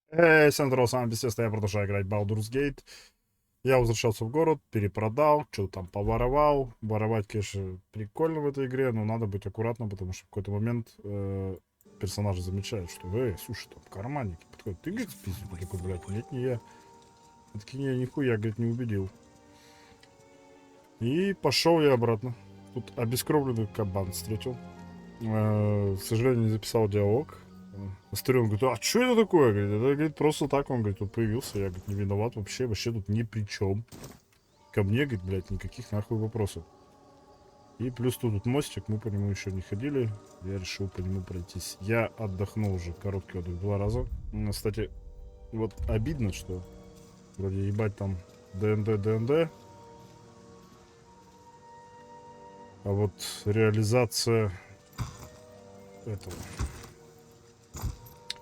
Всем здорово, с вами Бесестно, я продолжаю играть Baldur's Gate. Я возвращался в город, перепродал, что там поворовал. Воровать, конечно, прикольно в этой игре, но надо быть аккуратным, потому что в какой-то момент персонажи замечают, что, слушай, там карманники подходят. Ты, говорит, спиздил? Я такой, блядь, нет, не я. Я такие, не, нихуя, говорит, не убедил. И пошел я обратно. Тут обескровленный кабан встретил. К сожалению, не записал диалог. Астерион говорит, а что это такое? Говорит, это, говорит, просто так, он, говорит, тут появился, я, говорит, не виноват вообще тут ни при чем. Ко мне, говорит, блядь, никаких нахуй вопросов. И плюс тут мостик, мы по нему еще не ходили, я решил по нему пройтись. Я отдохнул уже, короткий отдых 2 раза. Кстати, вот обидно, что вроде ебать там ДНД, а вот реализация этого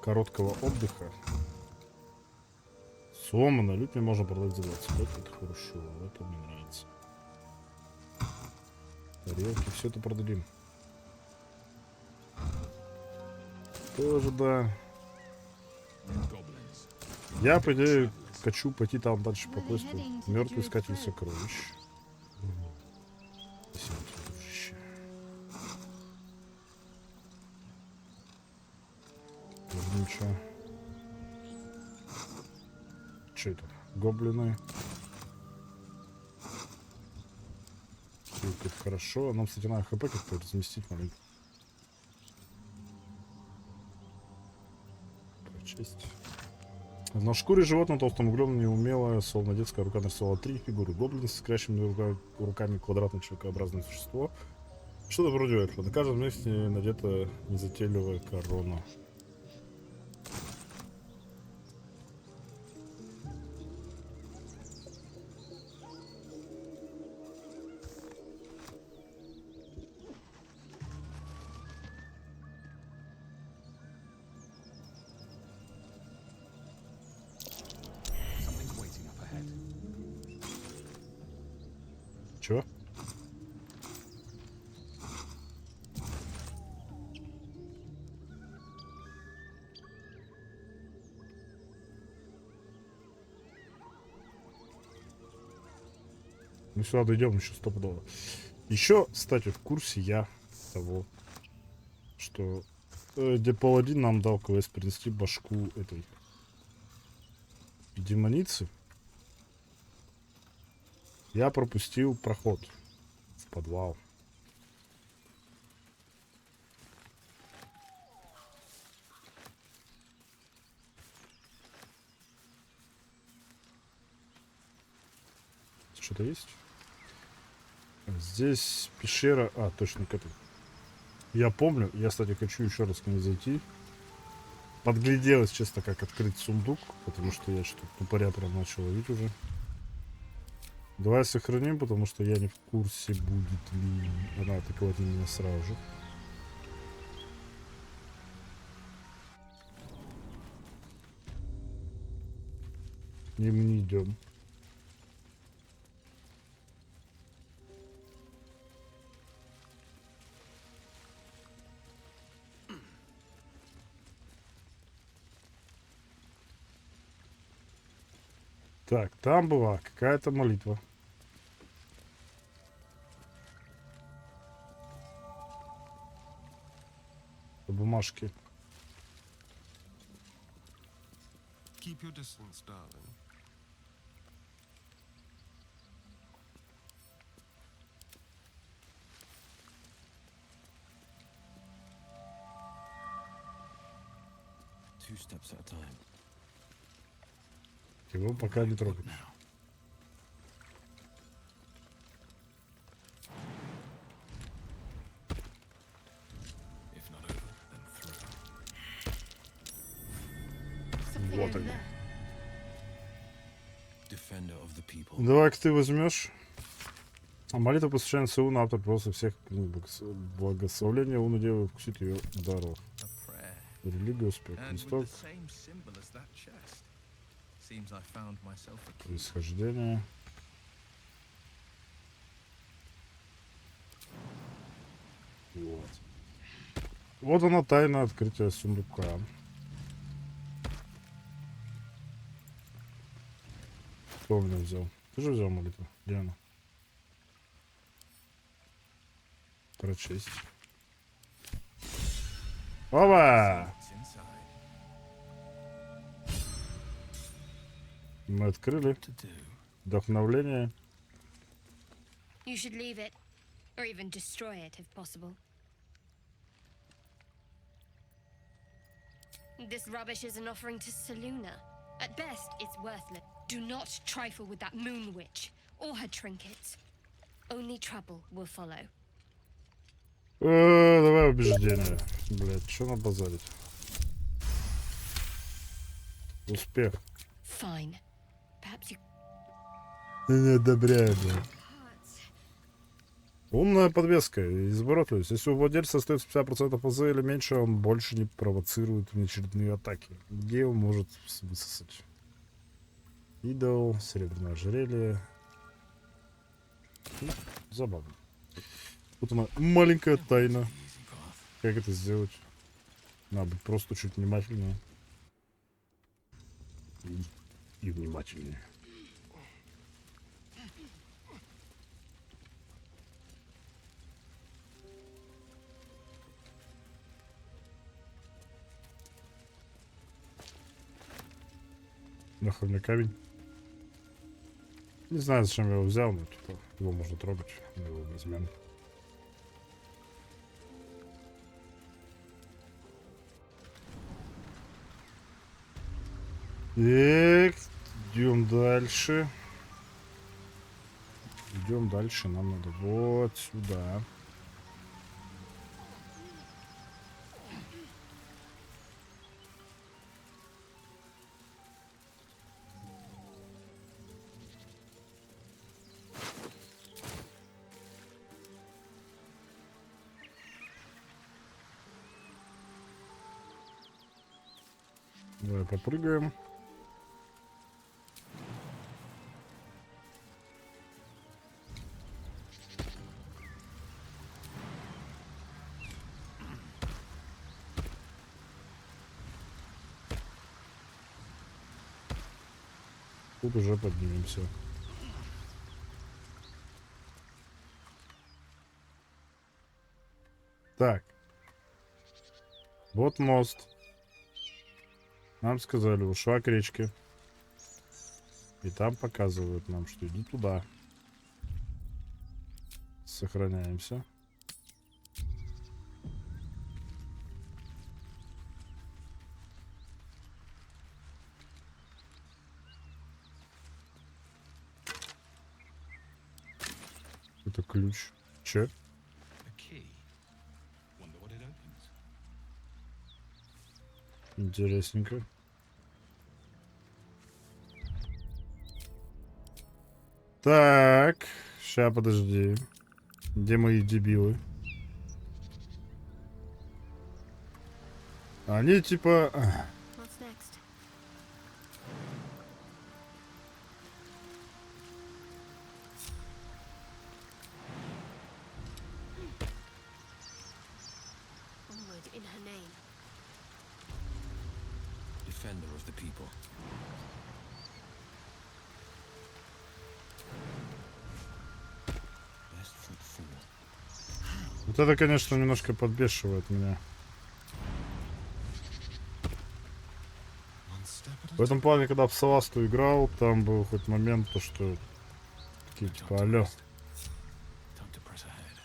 короткого отдыха сломано, людям можно продать за 25, это хорошо, это мне нравится. Тарелки, все это продадим. Тоже, да. Я, по идее, хочу пойти там дальше по квесту. Мертвый искатель сокровищ. Спасибо тебе, дружище. Тоже ничего. Что это? Гоблины. Это хорошо. Нам, кстати, надо хп как-то разместить маленько. Прочесть. На шкуре животного толстым углем неумелая, словно детская рука нарисовала 3 фигуры. Гоблин с скрящими руками, квадратное человекообразное существо. Что-то вроде этого. На каждом месте надета незатейливая корона. Чё? Мы сюда дойдем еще стопудово. Еще, кстати, в курсе я того, что Депал-1 нам дал квест принести башку этой демоницы. Я пропустил проход в подвал. Что-то есть? Здесь пещера... А, точно к этой. Я помню. Я, кстати, хочу еще раз к ней зайти. Подгляделось, честно, как открыть сундук. Потому что я что-то тупоря прям начал ловить уже. Давай сохраним, потому что я не в курсе, будет ли она атаковать меня сразу же. И мы не идем. Так, там была какая-то молитва. Бумажки. Keep your distance, darling. Two steps at a time. Его пока не трогать. Вот они. Давай-ка ты возьмешь. А молитва посвящает Сауну, автор просто всех благословления Луну Девы вкусит ее даров. Религия, успех, листок. Происхождение. Вот. Вот она, тайна открытия сундука. Кто у меня взял? Ты же взял молитву. Где она? Прочесть. Опа! Мы открыли. Вдохновление. You should leave it, or even destroy it if possible. This rubbish is an offering to Seluna. At best, it's worthless. Do not trifle with that moon witch or her trinkets. Only trouble will follow. Давай убеждение. Блять, что надо базарить? Успех. Fine. Perhaps you Не одобряю, блядь. Умная подвеска. Изворотливость. Если у владельца остается 50% АЗ или меньше, он больше не провоцирует внеочередные атаки. Где он может высосать? Идол, серебряное ожерелье. Забавно. Тут она маленькая тайна. Как это сделать? Надо быть просто чуть внимательнее. И внимательнее. Нахуй мне камень. Не знаю, зачем я его взял, но типа, его можно трогать. Мы его возьмем. Так, идем дальше. Идем дальше. Нам надо вот сюда. Давай попрыгаем. Тут уже поднимемся. Так. Вот мост. Нам сказали, ушла к речке. И там показывают нам, что иди туда. Сохраняемся. Это ключ. Че? Интересненько. Так, ща подожди. Где мои дебилы? Они типа... What's next? Onward in her name. Defender of the people. Best foot forward. Вот это, конечно, немножко подбешивает меня. One step at В этом плане, когда в Саласту играл, там был хоть момент, то что... Такие, типа, алло. Time to press ahead.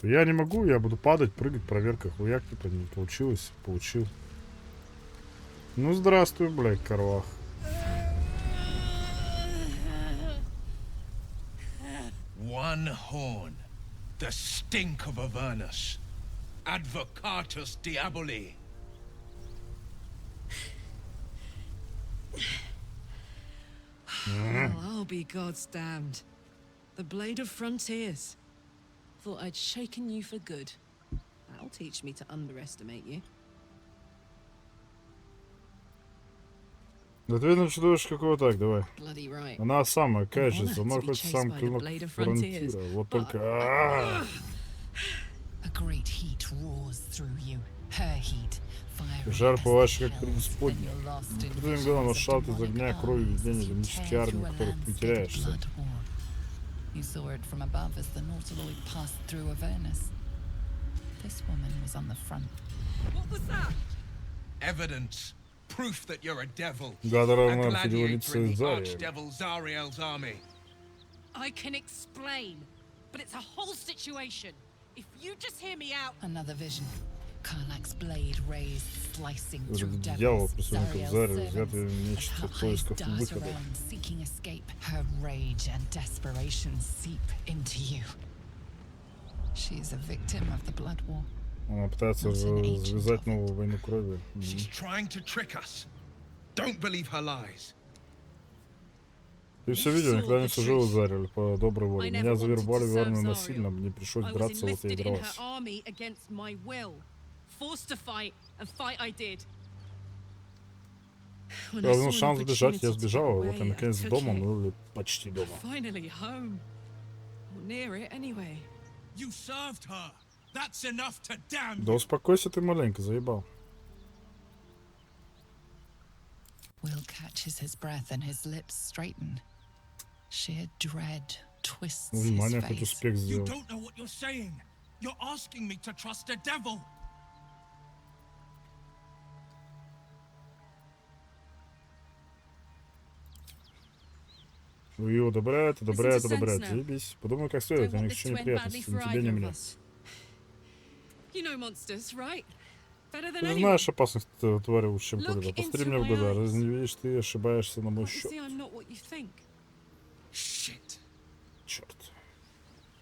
Я не могу, я буду падать, прыгать, проверка, хуяк, типа, не получилось, получил. Ну, здравствуй, блядь, Карлах. One horn, the stink of Avernus, Advocatus Diaboli. Well, I'll be God's damned. The Blade of Frontiers. Thought I'd shaken you for good. That'll teach me to underestimate you. Ответно чудовище какого так, давай. Bloody right. Она самая, An кажется, honor она to be хоть chased сам by the клинок Blade of фронтира. Frontiers, Вот but- только... A great heat roars through you. Her heat, fiery Жар as пылаешь, the как hells, преисподняя. then you're lost in Твоим делом visions of маршал из demonic огня, крови, armies видения демонические flowing армии, through a которых ты landscape of теряешься. blood war. You saw it from above as the Nautiloid passed through Avernus. This woman was on the front. What was that? Evidence. Proof that you're a devil. Гада A равна gladiator архидеволице in the Зариэль. archdevil Zariel's army. I can explain, but it's a whole situation. If you just hear me out. Another vision. Karlach's blade raised, slicing Это through дьявол, devils, присутствует Zariel's Зариэль, servants, взятый as нечто her в eyes поисках dart выхода. around, seeking escape. Her rage and desperation seep into you. She is a victim of the blood war. Она пытается завязать новую войну крови. She's trying to trick us. Don't believe her lies. Ты все видел, никогда не служил в Зариэль по доброй воле. Меня завербовали в армию насильно, мне пришлось I was драться, вот я и enlisted in her дрался. army against my will. Forced to fight, and fight I did. When I Я saw был an шанс сбежать, я opportunity to сбежал, get вот я away, I наконец took дома, it. ну или почти дома. Finally home. Or near it, anyway. You served her. That's enough to damn Да you. успокойся ты маленько, заебал. Will catches his breath and his lips straighten. Sheer dread twists his Внимание, хоть face. успех You сделал. don't know what you're saying. You're asking me to trust a devil. Вы одобряют, одобряют, Listen to одобряют. sense now. Заебись. Подумай, как следует, Don't а want ни this к чему to end badly неприятности, ни for тебе, ни either of мне. us. You know monsters, right? Better than Ты же anyone. знаешь опасность твари лучше, чем Look кто-либо. Посмотри into мне в my глаза. eyes. Разве не видишь, ты ошибаешься на мой Can't you счет? see I'm not what you think? Shit. Черт.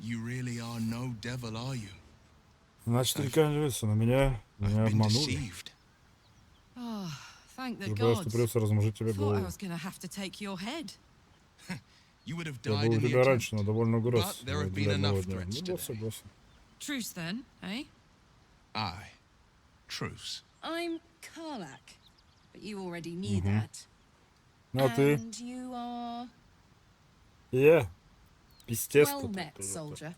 You really are no devil, are you? Значит, ты никогда не веришься, на меня I've been обманули. deceived. Oh, thank the Ожидаю, что gods. придется размножить тебе Thought I голову. was gonna have to take your head. You would have Я died был у in the тебя attempt. раньше, но довольно угроз But there have been для одного enough дня. threats Ну да, today. согласен. Truce then, eh? Aye. Truce. I'm Kарлach, but you already knew that. Ну а ты? And you are Я. Пиздец well тут. met, soldier.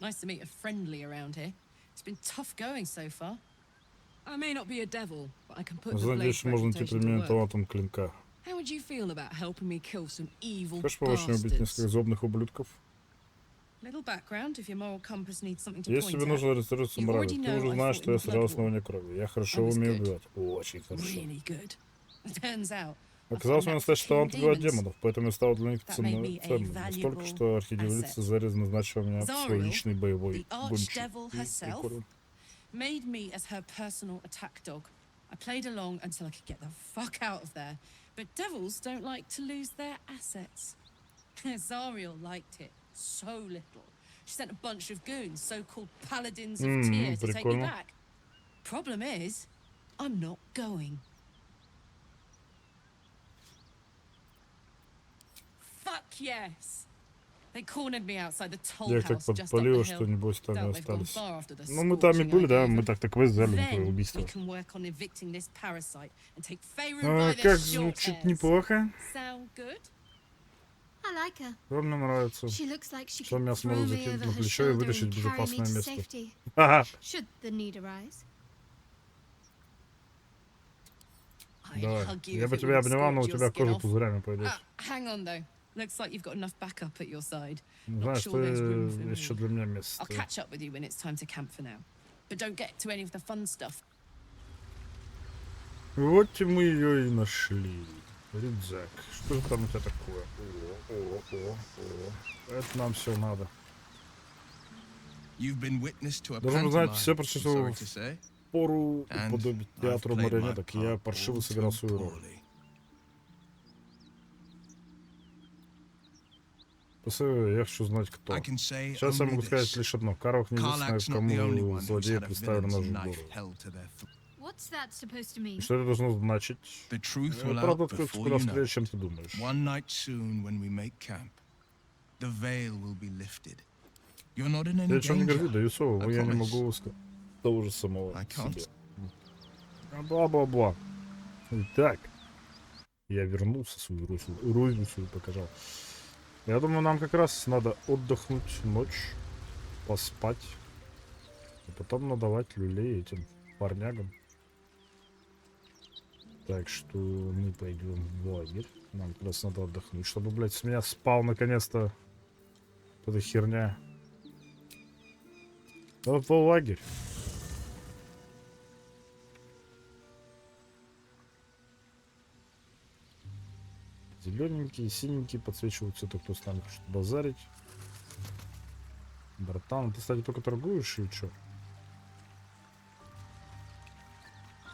Nice to meet a friendly around here. It's been tough going so far. I may not be a devil, but I can put the blade Надеюсь, можно идти reputation to применять work. талантом клинка. How would you feel about helping me kill some evil Хочешь помочь мне убить bastards? несколько злобных ублюдков? Little background if your moral compass needs something to Если point тебе at. нужно раствориться You моралью, already ты know уже I знаешь, fought что я in the стрелял blood с на war. войне крови. Я I хорошо was умею good. убивать. Очень хорошо. Really good. Turns out, Оказалось, у меня настоящий талант убивать demons. демонов, поэтому я стал для них That made me a ценным. Настолько, valuable что архидеволица asset. Зарез назначила меня в свой Zariel, личный боевой the гонщик. archdevil herself, Прикольно. made me as her personal attack dog. I played along until I could get the fuck out of there. But devils don't like to lose their assets. Zariel liked it so little. She sent a bunch of goons, so-called paladins of Tyr, to take me прикольно. back. Problem is, I'm not going. Fuck yes! They cornered me outside the toll Я их так house just up the подпалил, что hill. небось там и Doubt they've gone остались. far after the Ну, мы там и scorching были, I да, gave мы them. так квест взяли на твое Then we убийство. can work on evicting this parasite and take Faerun by the Как short звучит hairs. неплохо. Sound good? I like her. Вам мне нравится. She looks like she Что could меня throw сможет me закинуть over на her плечо и shoulder вытащить в and carry me безопасное to место. safety, Ха-ха. should the need arise. I'd Давай. hug you Я if бы it тебя wouldn't обнимал, но у scorch your тебя skin кожа off. пузырями пойдет. Hang on though. Looks like you've got enough backup at your side. Знаешь, sure there's room for ты me. еще для меня место. I'll catch up with you when it's time to camp for now. But don't get to any of the fun stuff. Вот и мы ее и нашли. Рюкзак. Что же там у тебя такое? О. Это нам все надо. You've been witness to a Должен знать, pantomime, все I'm прочувствовал sorry to say. пору And уподобить I've театру played my марионеток, и я part паршиво all сыграл too свою роль. poorly. Посмотри, я хочу знать, кто. I can say Сейчас я only могу сказать this. лишь одно. Карлах не единственное, Karlach's not the only кому one who's злодеи had a представили villain's ножи в knife голову. held to their throat. What's that supposed to И mean? что это должно значить? The truth will out Правда откроется before куда you know. скорее, чем ты думаешь. One night soon, when we make camp, the veil will be lifted. You're not in any Я ничего не говорю, danger. даю слово, I я не promise. могу сказать того же самого I can't. себе. Бла-бла-бла. Итак, я вернулся, свою розу свою покажал. Я думаю, нам как раз надо отдохнуть ночь, поспать. потом надавать люлей этим парнягам. Так что мы пойдем в лагерь. Нам как раз надо отдохнуть, чтобы, блядь, с меня спал наконец-то эта херня. Надо в лагерь. Зелененькие, синенькие подсвечиваются, это кто с нами хочет базарить. Братан, ты, кстати, только торгуешь и чё?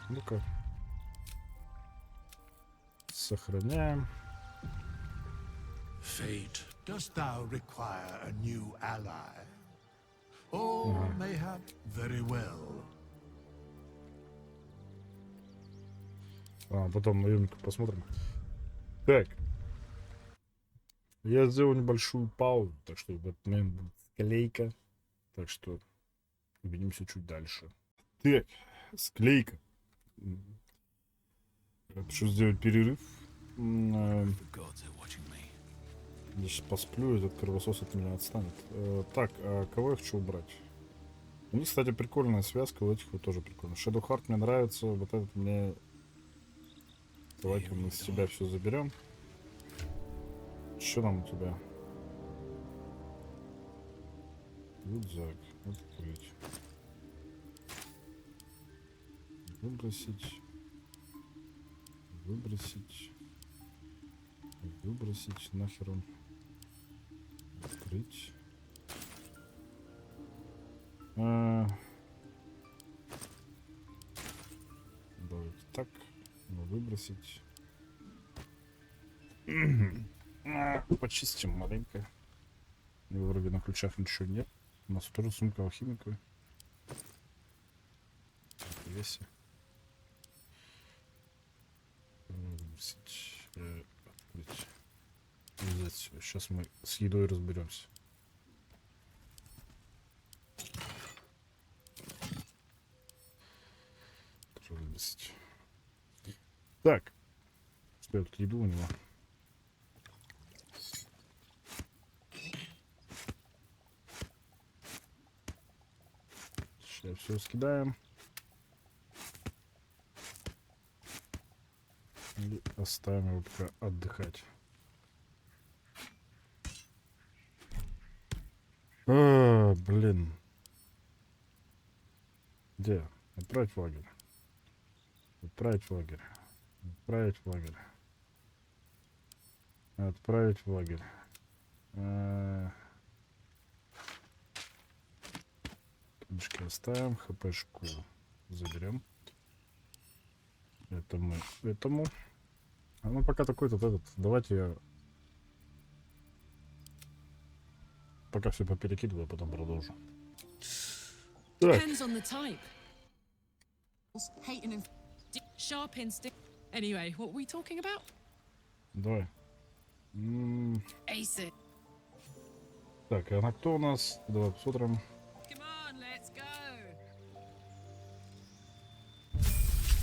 Ну-ка. Сохраняем. Fate, dost thou require a new ally? Or mayhap very well. Потом наемника посмотрим. Так. Я сделал небольшую паузу, так что в этот момент будет склейка. Так что увидимся чуть дальше. Так, склейка. Я хочу сделать перерыв. The gods are watching me. Я сейчас посплю, этот кровосос от меня отстанет. Так, а кого я хочу убрать? У них, кстати, прикольная связка, у этих вот тоже прикольно. Shadow Heart мне нравится, вот этот мне... Давайте мы с тебя все заберем. Что там у тебя? Рюкзак. Открыть. Выбросить. Выбросить. Выбросить. Нахер он. Открыть. Давайте так. Выбросить. Почистим маленько. Вроде на ключах ничего нет. У нас тоже сумка алхимика. Весе. Выбросить. Открыть. Взять все. Сейчас мы с едой разберемся. Выбросить. Так. Что я тут еду у него? Сейчас все скидаем. И оставим его пока отдыхать. Блин. Где? Отправить в лагерь. Отправить в лагерь. Отправить в лагерь. Отправить в лагерь. Книжки оставим. ХПшку заберем. Это мы этому. Ну пока такой-то этот. Давайте я пока все поперекидываю, а потом продолжу. Так. Depends on the type. Hating and sharp instinct. Anyway, what were we talking about? Давай. Ace it. Так, а на кто у нас? Давай посмотрим. Come on, let's go.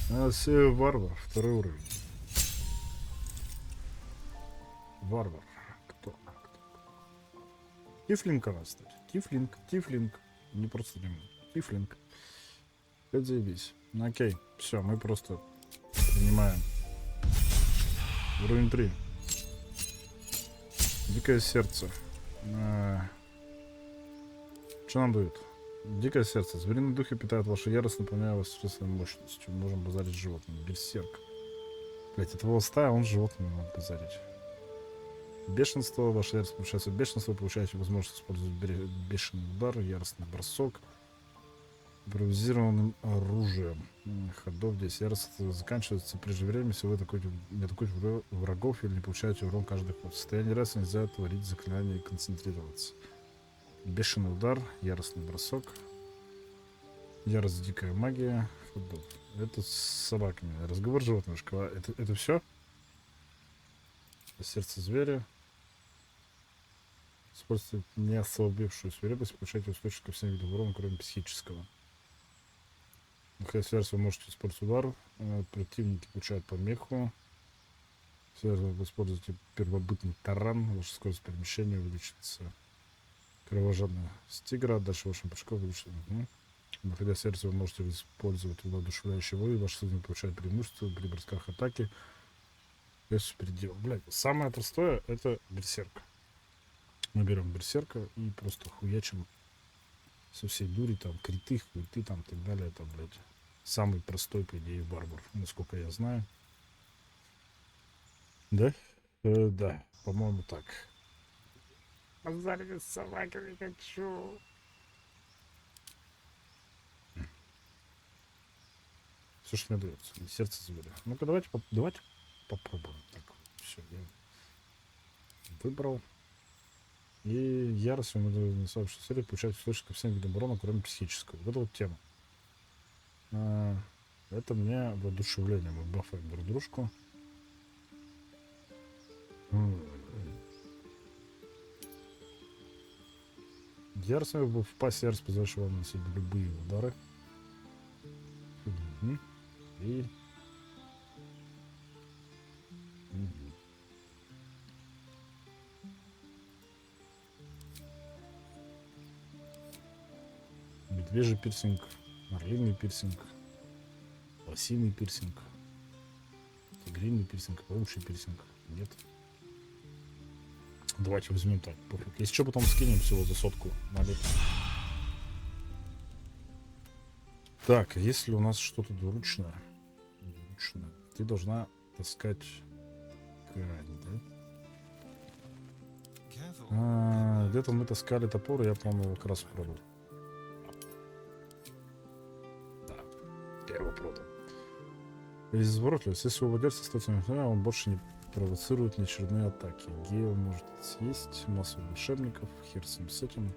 У нас варвар, второй уровень. Варвар. Кто? Тифлинг у нас, кстати. Тифлинг. Не просто Тифлинг. Это заебись. Ну, окей, все, мы просто принимаем. Уровень 3. Дикое сердце. Что нам дают? Дикое сердце. Звериные духи питают вашу ярость, наполняя вас своей мощностью. Можем базарить с животными. Берсерк. Блять, этого стая, он с животными надо базарить. Бешенство. Ваша ярость повышается в бешенство. Получаете возможность использовать бешеный удар, яростный бросок. Импровизированным оружием. Ходов здесь. Ярость заканчивается прежде времени, если вы не атакуете врагов или не получаете урон каждый ход. В состоянии раз нельзя творить заклинания и концентрироваться. Бешеный удар, яростный бросок. Ярость, дикая магия. Ходов. Это с собаками. Разговор животного. Шкала. Это все? Сердце зверя. Используйте не ослабевшую свирепость, получайте устойчивость ко всем видам урона, кроме психического. Находясь в вы можете использовать удар. Противники получают помеху. Вы используете первобытный таран. Ваша скорость перемещения увеличится. Кровожадная стигра. Дальше вашим прыжком увеличится. Находя сердце, вы можете использовать воодушевляющие воли. Ваш сын получает преимущество при бросках атаки. Без предела. Блядь, самое простое это берсерк. Мы берем берсерка и просто хуячим со всей дури, там, криты, хуйты, там, так далее. Это, блядь, самый простой, по идее, варвар, насколько я знаю. Да? Да, по-моему, так. Базарить с собаками хочу. Все, что мне дается. Сердце заберу. Ну-ка, давайте попробуем. Так, все, я выбрал. И ярость не сообщил серии получает устойчивость ко всем видам урона, кроме психического. Вот эта вот тема. Это мне воодушевление. Мы бафаем друг дружку. Ярость в пасе ярость позволяет вам наносить любые удары. И... Медвежий пирсинг, орлиный пирсинг, лосиный пирсинг, тигриный пирсинг, паучий пирсинг. Нет. Давайте возьмем так. Пофиг. Если что, потом скинем всего за 100 налит. Так, если у нас что-то двуручное, ты должна таскать ткань, да? Где-то мы таскали топор, и я, по-моему, его как раз продал. Я его продал. Изворотливость. Если у владельца остается, он больше не провоцирует неочередные атаки. Гео может съесть массу волшебников. Хер с этим.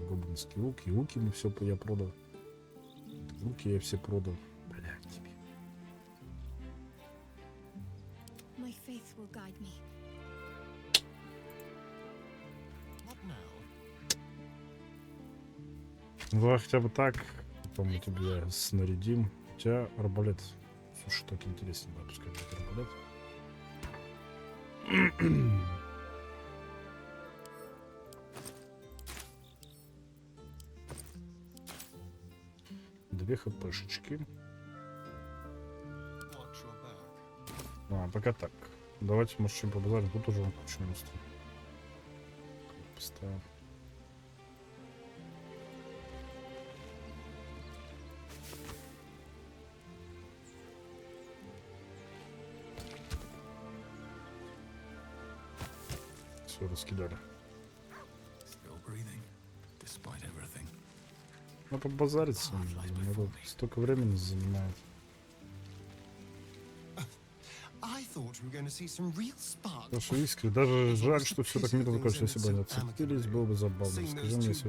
Гоблинский лук. И луки мы все я продал. Луки я все продал. Бля, тебе. My faith will guide me. Ну, хотя бы так. Потом мы тебя снарядим. У тебя арбалет. Слушай, так интересно, да, пускай будет арбалет. Две хпшечки. Пока так. Давайте, может, чем побазарим. Тут уже очень место. Поставим. Все раскидали. Ну, побазариться. Столько времени занимает. Слушай, искренне, даже жаль, что все так мирно закончилось, если бы они отцепились, было бы забавно. Скажи мне, если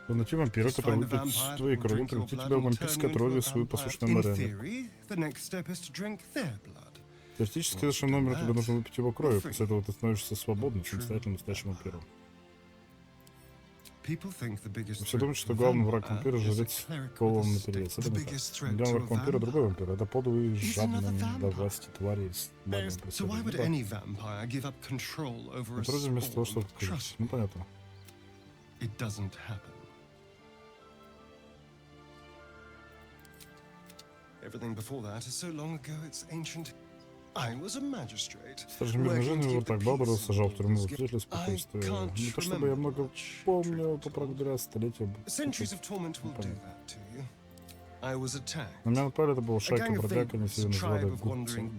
вы найти вампира, который выпьет твоей крови, превратить тебя в вампирской кровью свою послушную Морену. Теоретически, зачем номеру тебе нужно выпить его кровью, после этого ты становишься свободным, самостоятельным настоящим вампиром. Все думают, что главный враг вампира — жрец полом наперевес. Это не так. Главный враг вампира — другой вампир. Это подлые, жадные до власти твари с бабами при себе. Вроде вместо того, чтобы открыть. Ну, понятно. Стражемирный жизнь вот так Балдура сажал в тюрьму свидетелей спокойствия. Не то чтобы я много помню, то благодаря столетию. На меня напали, это был шайка бродяг, они себя называли гурцами.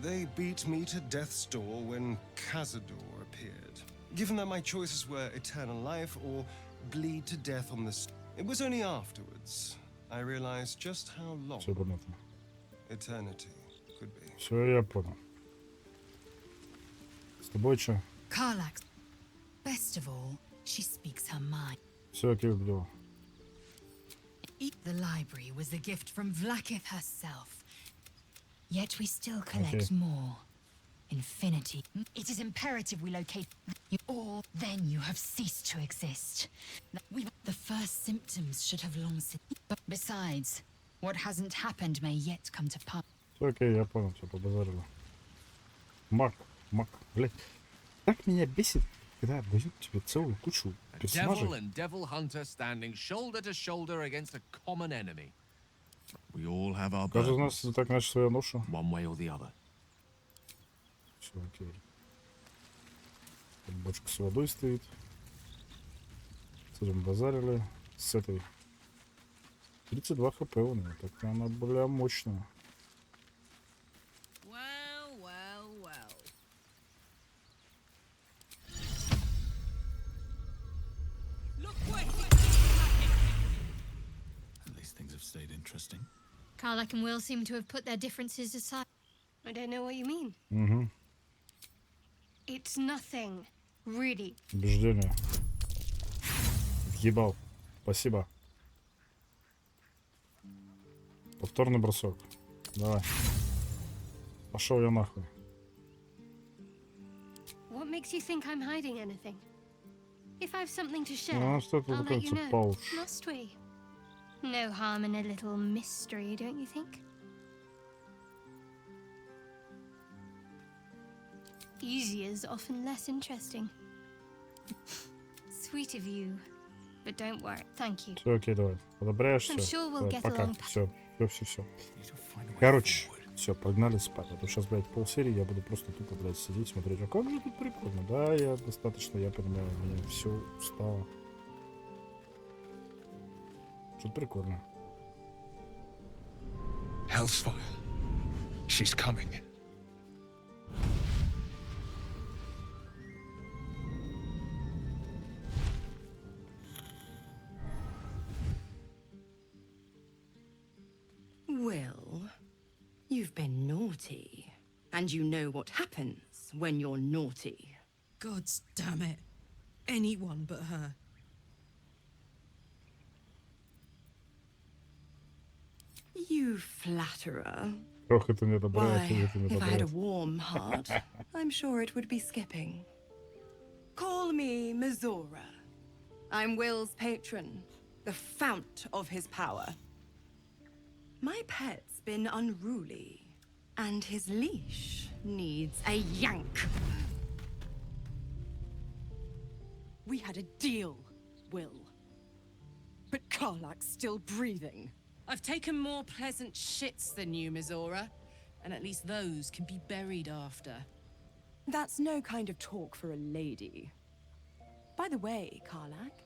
They beat me to death's door when Cazador appeared. Given that my choices were eternal life or bleed to death on this, it was only afterwards I realized just how long eternity could be. Все, я понял. С тобой что? Kарлach. Best of all, she speaks her mind. Все, окей, дело. The library was a gift from Vlaakith herself. Yet we still collect more. Infinity. It is imperative we locate you, or then you have ceased to exist. The first symptoms should have long since. But besides, what hasn't happened may yet come to pass. Все, окей, я понял, все, побазарили. Мак, блядь. Так меня бесит. когда дают тебе целую кучу A devil персонажей, and devil hunter standing shoulder to shoulder against a common enemy. We all have our каждый из burdens, нас так иначе своя ноша. one way or the other. Все, окей. Тут бочка с водой стоит. С этим базарили. С этой. 32 хп у нее. Так она, бля, мощная. Well, well, well. Look what At least things have stayed interesting. Kарлach and Will seem to have put their differences aside. I don't know what you mean. Угу. It's nothing. Really. Убеждение. Въебал. Спасибо. Повторный бросок. Давай. Пошел я нахуй. What makes you think I'm hiding anything? If I've something to share, Ну, что это I'll let you называется know. пауш. Must we? No harm in a little mystery, don't you think? Easier's often less interesting. Sweet of you, but don't worry. Thank you. Все, окей, давай. Одобряешь, I'm все. sure we'll get Пока. along. Все. Все. Need to find a way Короче, forward. все, погнали спать. А то сейчас, блядь, полсерии я буду просто тупо, блядь, сидеть, смотреть. А как же тут прикольно. Да, я достаточно, я понимаю, мне все устало. Что-то прикольно. Hellsfire. She's coming. Will, you've been naughty. And you know what happens when you're naughty. God's damn it. Anyone but her. You flatterer. Ох, это не одобряет, Why, это не if I had a одобряет. warm heart, I'm sure it would be skipping. Call me Mizora. I'm Will's patron, the fount of his power. My pet's been unruly, and his leash needs a yank. We had a deal, Will. But Kарлach's still breathing. I've taken more pleasant shits than you, Mizora. And at least those can be buried after. That's no kind of talk for a lady. By the way, Kарлach,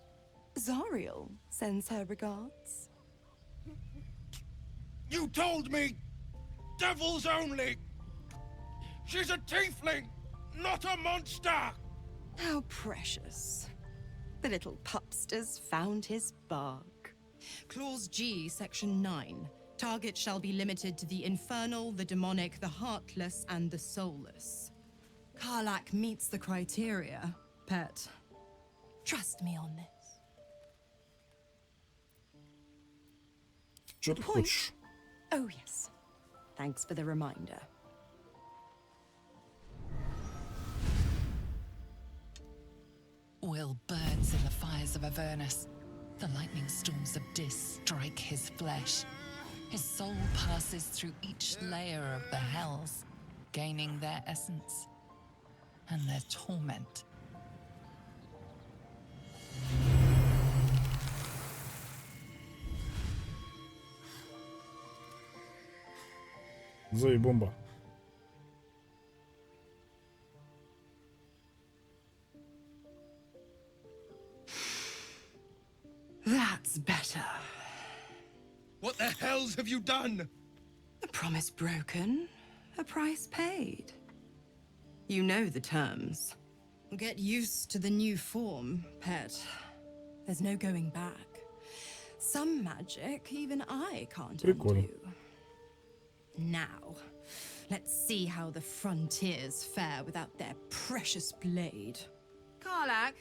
Zariel sends her regards. You told me! Devils only! She's a tiefling, not a monster! How precious. The little pupster's found his bark. Clause G, Section 9. Target shall be limited to the infernal, the demonic, the heartless, and the soulless. Kарлach meets the criteria, pet. Trust me on this. Что ты хочешь? Oh, yes. Thanks for the reminder. Will burns in the fires of Avernus. The lightning storms of Dis strike his flesh. His soul passes through each layer of the hells, gaining their essence and their torment. Зои бомба. That's better. What the hells have you done? A promise broken, a price paid. You know the terms. Get used to the new form, pet. There's no going back. Some magic even I can't Прикольно. undo. Now, let's see how the frontiers fare without their precious blade. Kарлach,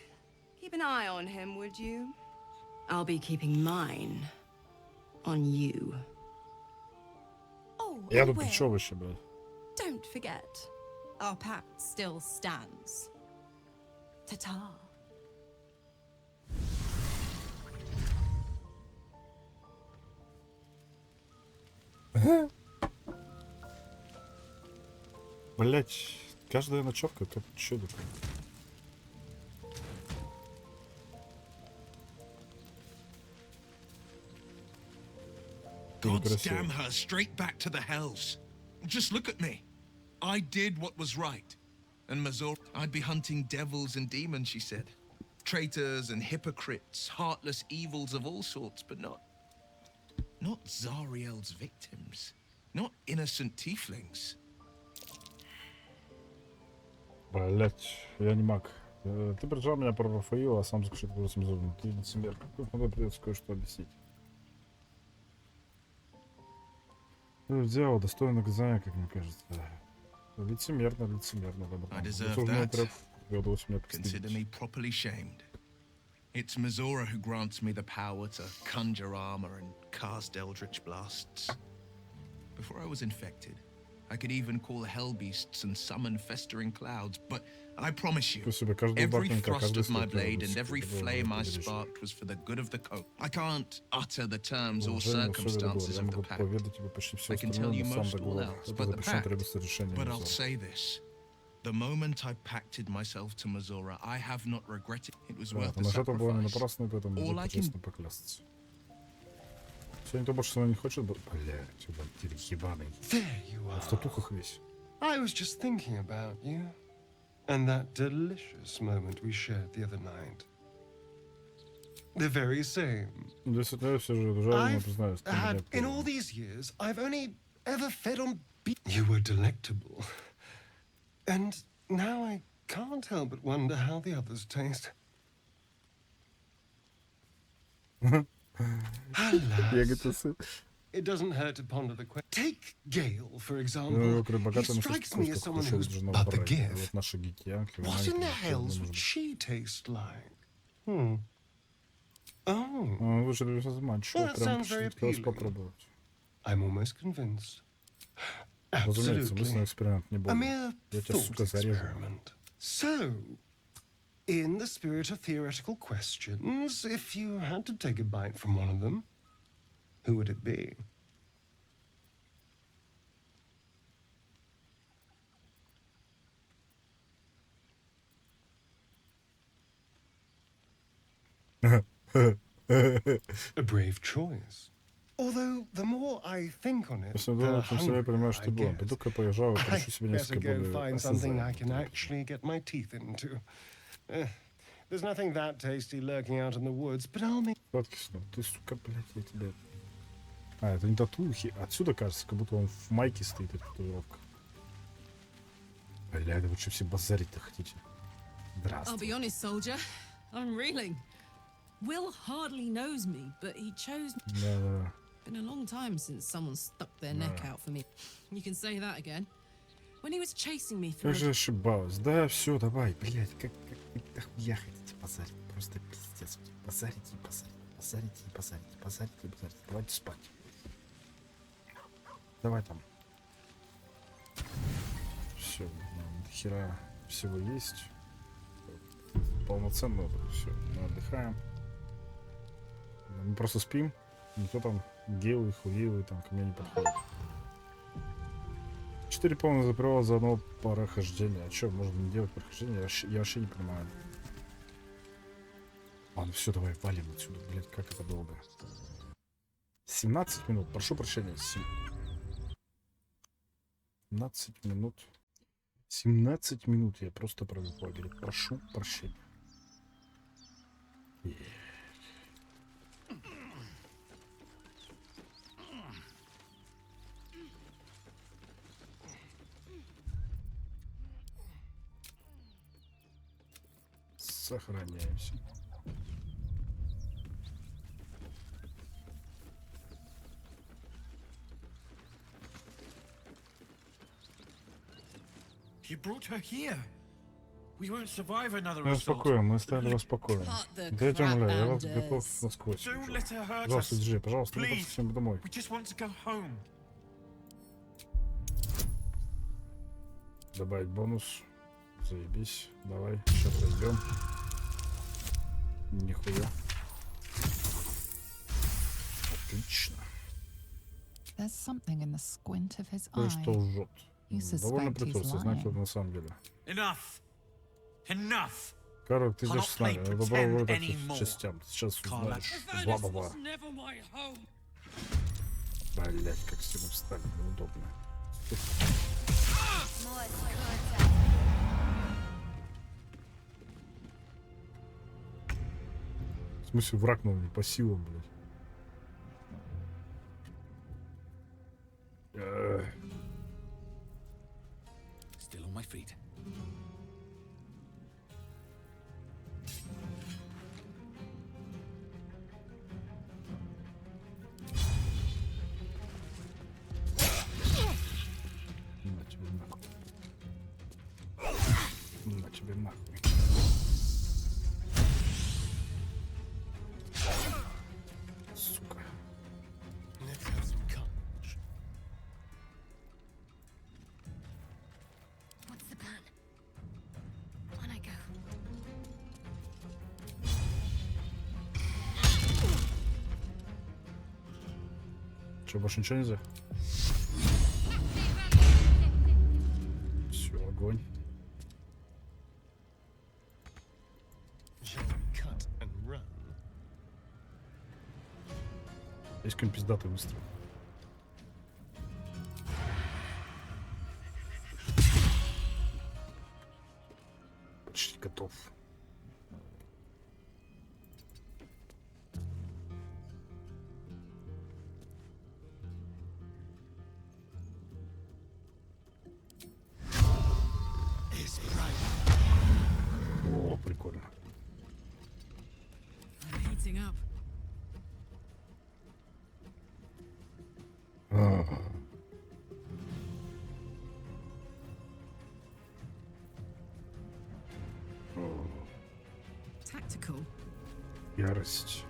keep an eye on him, would you? I'll be keeping mine on you. Oh, Я and тут Will, при чём вообще, блядь? don't forget, our pact still stands. Ta-ta. Блять, каждая ночевка, как что такое? Тоже God's красиво. damn her straight back to the hells. Just look at me. I did what was right. And Mazor, I'd be hunting devils and demons, she said. Traitors and hypocrites, heartless evils of all sorts, but not Zariel's victims. Not innocent tieflings. Блять, я не маг. Ты прижал меня про Рафаила, а сам закричал голосом зубом. Ты лицемер. Тут надо придется кое-что объяснить. Ты взял достойное наказание, как мне кажется. Лицемерно, I deserve that. Consider me properly shamed. It's Mazora who grants me the power to conjure armor and cast eldritch blasts. Before I was infected, I could even call hell beasts and summon festering clouds, but I promise you, every thrust of my blade and every flame I sparked was for the good of the coat. I can't utter the terms or circumstances of the pact. I can tell you most all else, but the pact. But I'll say this. The moment I pacted myself to Mazora, I have not regretted. It was worth the sacrifice. All I can... Сегодня больше не хочет, бля, вампир ебаный. There you В are. татухах весь. I was just thinking about you. And that delicious moment we shared the other night. The very same. Для все же жаль, признаюсь. In all these years, I've only ever fed on beef. You were delectable. And now I can't help but wonder how the others taste. Alas, it doesn't hurt to ponder the question. Take Gale, for example. He strikes me as someone who's but the gift. What in the hells would she taste like? Oh. Well, that sounds very appealing. I'm almost convinced. Absolutely. A mere thought experiment. So, in the spirit of theoretical questions, if you had to take a bite from one of them, who would it be? A brave choice. Although the more I think on it, the hungrier I get. I better go find something I can actually get my teeth into. There's nothing that tasty lurking out in the woods, but I'll make... Ты, сука, блядь, я тебя... А, это не татухи. Отсюда кажется, как будто он в майке стоит, эта татуировка. Бля, да вы что все базарить-то хотите? I'll be honest, soldier. I'm reeling. Will hardly knows me, but he chose me. Да. Been a long time since someone stuck their neck out for me. You can say that again. When he was chasing me through... Как же ошибалась. Да, все, давай, блядь, как я хотите базарить. Просто пиздец. Базарите. Давайте спать. Давай там. Все, до хера всего есть. Полноценно все. Мы отдыхаем. Мы просто спим. Никто там гейлы, хуейлы там ко мне не подходит. 4 полных запрела за одно прохождение. А что, можно не делать прохождение? Я вообще не понимаю. Ладно, все, давай валим отсюда. Блять, как это долго. 17 минут. Прошу прощения. 17 минут. 17 минут я просто провел. Говорит, прошу прощения. Сохраняемся. You brought her here. We won't survive another Мы assault. успокоим, мы оставили вас в покое. Дайте умоляю, я вас готов насквозь. Don't let her hurt Пожалуйста, us. диджей, пожалуйста, мы Please. всем домой. We just want to go home. Добавить бонус. Заебись. Давай, сейчас пройдем. Нихуя. Отлично. There's something in the squint of his Кое-что eye. лжет. Довольно притворство, значит, это на самом деле. Enough. Enough. Карлах, ты идешь с нами. Cannot play Добро pretend вырвать anymore. частям. Ты сейчас Карлах. узнаешь. Бла-бла-бла. Блять, как с ним встали, неудобно. В смысле, враг нам не по силам, блядь. Still on my feet. На тебе нахуй. На тебе нахуй. Сука. Let's have some courage. What's the plan? On I go. Че, больше ничего нельзя? Все, огонь. Shall we cut and run? Есть какой-нибудь пиздатый выстрел. Почти готов. О, прикольно. I'm heating up. Tactical. Ярость.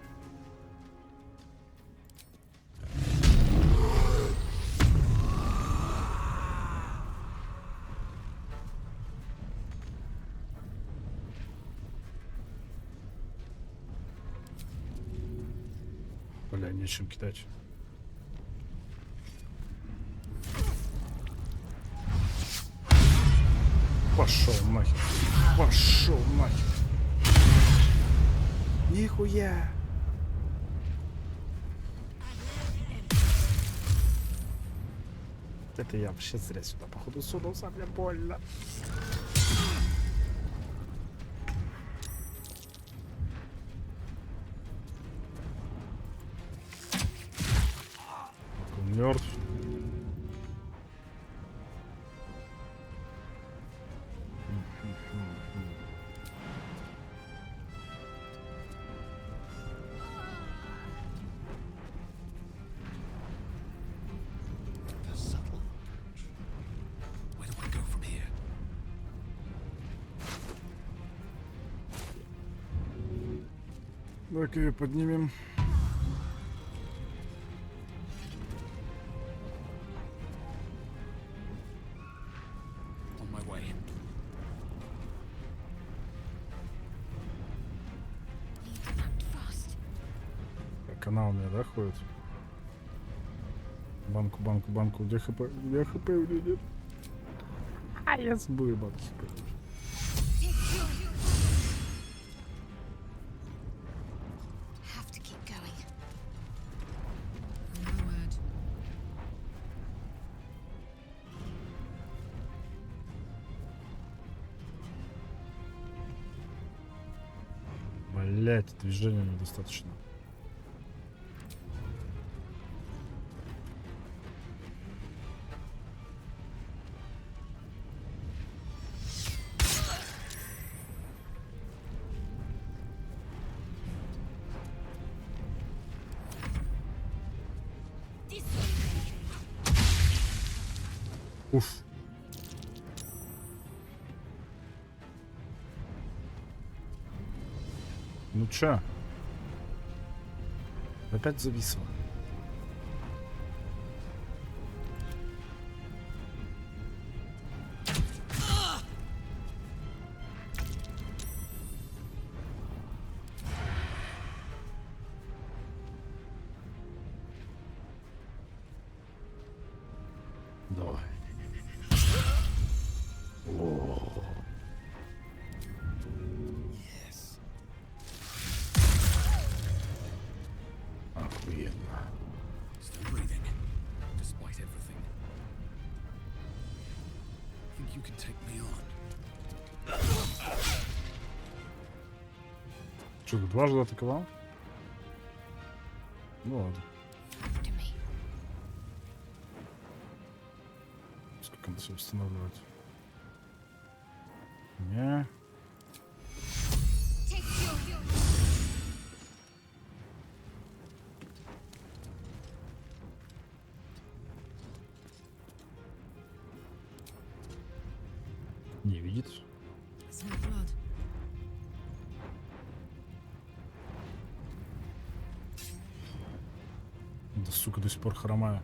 Бля, нечем кидать. Пошел нахер. Пошел нахер. Нихуя. Это я вообще зря сюда, походу, сунулся, мне больно. Он мертв. The subtle approach. Where do I go from here? Давай-ка ее поднимем. On my way. Act fast. Канал у меня, да, ходит? Банку, банку, банку. Где хп? Где хп у меня нет? А, я забыл банки. Have to keep going. No word. Блять, движения недостаточно. Уф. Ну чё? Опять зависло. Давай. О. Yes. Охуенно. Still breathing. can take me on. Что, дважды атаковал? Ну ладно. Сколько надо все восстанавливать? Не. Не видит. Да сука, до сих пор хромаю.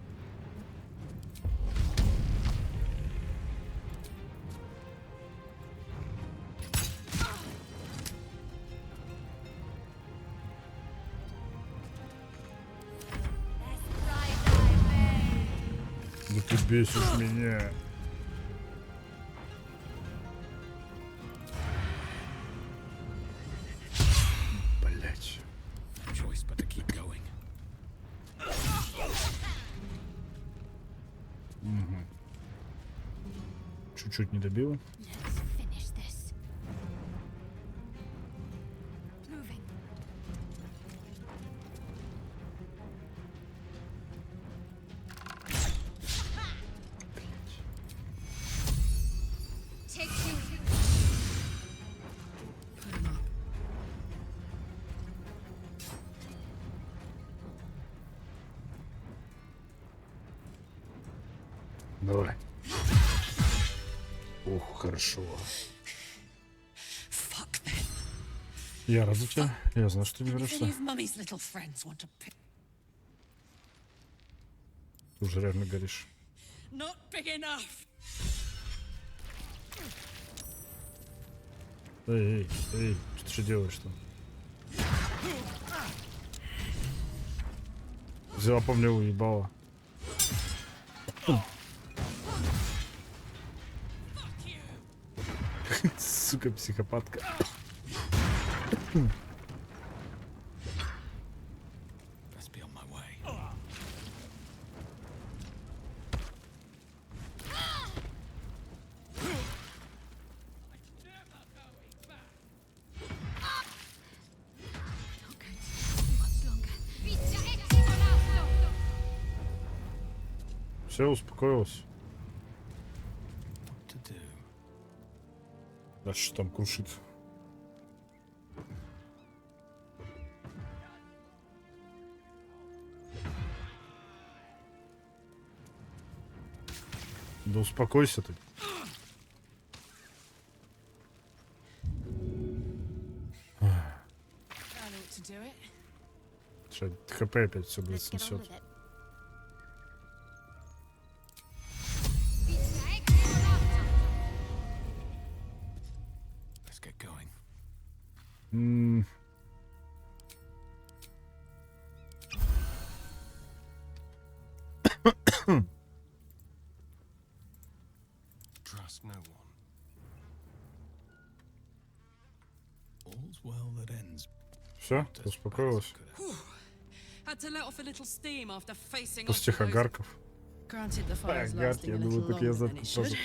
Да ты бесишь меня. Блять. Choice but to keep going. Чуть-чуть не добил. Let's finish this. Moving. Take you. Put him up. Давай. Ох, хорошо. Fuck them. Я рад за тебя. Я знаю, что ты не If any веришься. of Mummy's little friends want to pick. Ты уже реально горишь. Not big enough. Эй, что ты что делаешь-то? Взяла по мне, уебала. Сука, психопатка. Best be on my way. Not going to last much longer. Все, успокоилась. What to do? Да что там крушит? Да успокойся ты. That ought to do it. Сейчас ХП опять все, блядь, Let's get on снесет. with it. Let's get going. Trust no one. All's well that ends. Все, ты успокоилась. Had to let off a little steam after facing off После to those- Хагарков. Granted, the fire's Хагарки, lasting я a думаю, little так я longer than it сразу. should.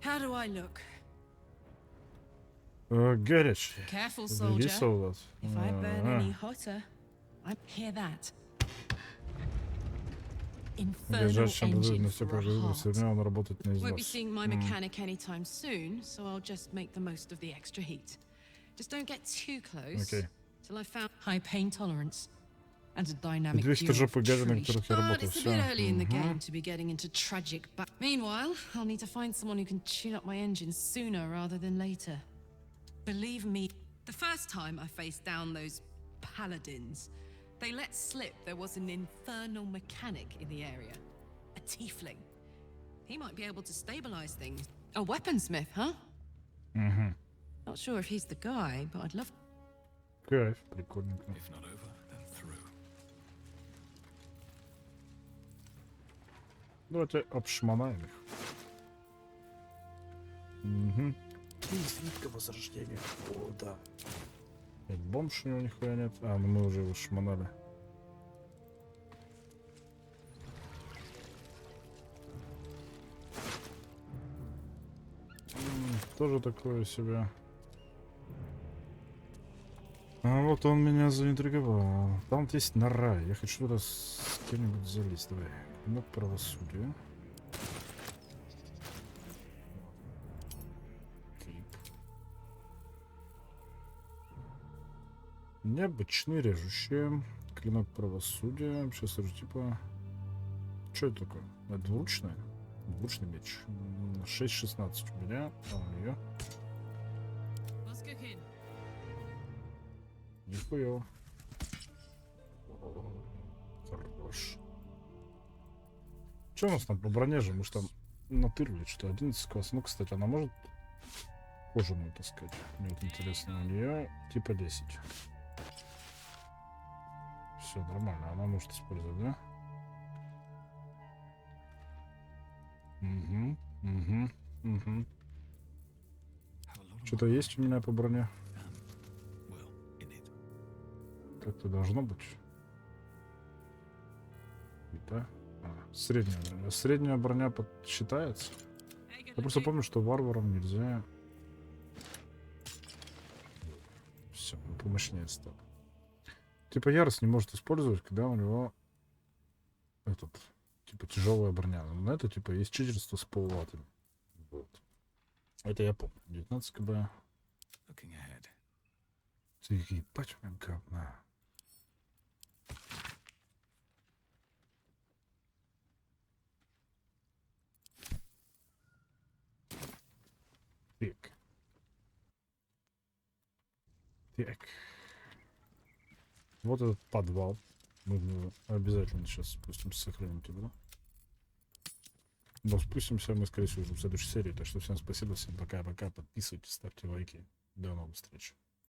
How do I look? Горячий. Careful, Береги, soldier. солдат. If I burn any hotter, I hear that. Infernal Держать, чем engine на все for a проживы, все heart. время он работает на Won't be износ. seeing my mechanic anytime soon, so I'll just make the most of the extra heat. Just don't get too close Okay. till I found high pain tolerance and a dynamic Две duo of жопы гадя, на truly которых я But работал. it's a bit early in the Все. game to be getting into tragic. But meanwhile, I'll need to find someone who can tune up my engine sooner rather than later. Believe me, the first time I faced down those paladins, they let slip there was an infernal mechanic in the area. A tiefling. He might be able to stabilize things. A weaponsmith, huh? Not sure if he's the guy, but I'd love. Кайф, прикольненько. If not over, then through. Давайте обшмонаем их. Угу. Слитка возрождения. О, да. И бомж у него нихуя нет. А, ну мы уже его шмонали. тоже такое себе. А вот он меня заинтриговал. Там вот есть нора. Я хочу туда с кем-нибудь залезть. Давай. Клинок правосудия. Необычный режущий. Клинок правосудия. Сейчас скажу, типа... Что это такое? Это двуручное? Двуручный меч. 6-16 у меня. А у нее. Нихуя. Хорош. Что у нас там по броне же? Мы же там натырили что-то. 11 класс. Ну, кстати, она может кожаную таскать. Мне вот интересно. У нее типа 10. Все нормально. Она может использовать, да? Угу. Угу. Угу. Что-то есть у меня по броне? Как-то должно быть. Да? Средняя. Средняя броня считается. Я просто помню, что варварам нельзя. Все, он помощнее стал. Типа ярость не может использовать, когда у него этот типа тяжелая броня. Но это типа есть читерство с полуватами. Вот. Это я помню. 19 кб. Ты ебать у меня говна. Так. Так. Вот этот подвал. Мы обязательно сейчас спустимся, сохраним тебя. Но спустимся мы, скорее всего, уже в следующей серии. Так что всем спасибо, всем пока-пока. Подписывайтесь, ставьте лайки. До новых встреч.